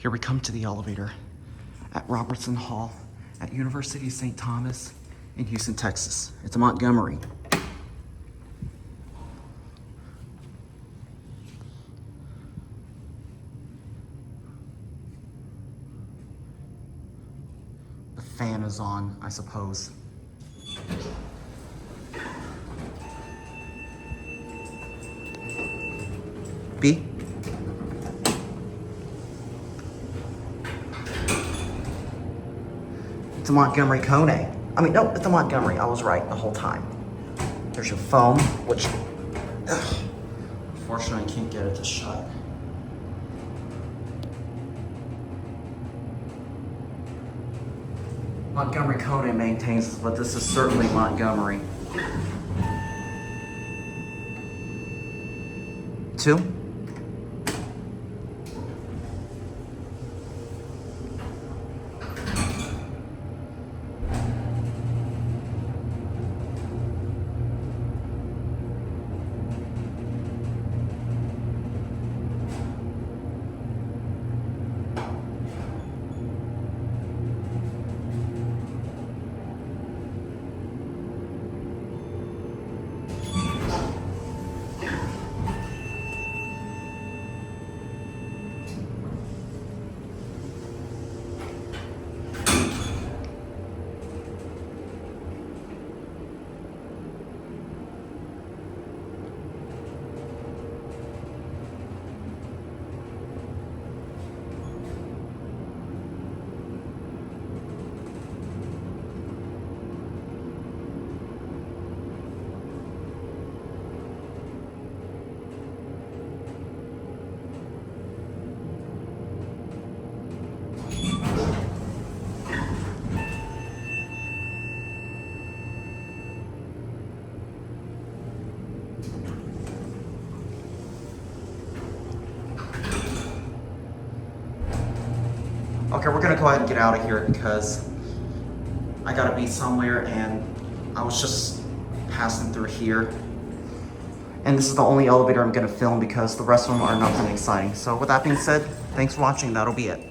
Here we come to the elevator at Robertson Hall at University of St. Thomas in Houston, Texas. It's a Montgomery. The fan is on, I suppose. B? It's a Montgomery Kone. I mean, no, it's a Montgomery. I was right the whole time. There's your foam, which, unfortunately, I can't get it to shut. Montgomery Kone maintains this, but this is certainly Montgomery. 2. Okay, we're gonna go ahead and get out of here because I gotta be somewhere and I was just passing through here. And this is the only elevator I'm gonna film because the rest of them are nothing exciting. So with that being said, thanks for watching, that'll be it.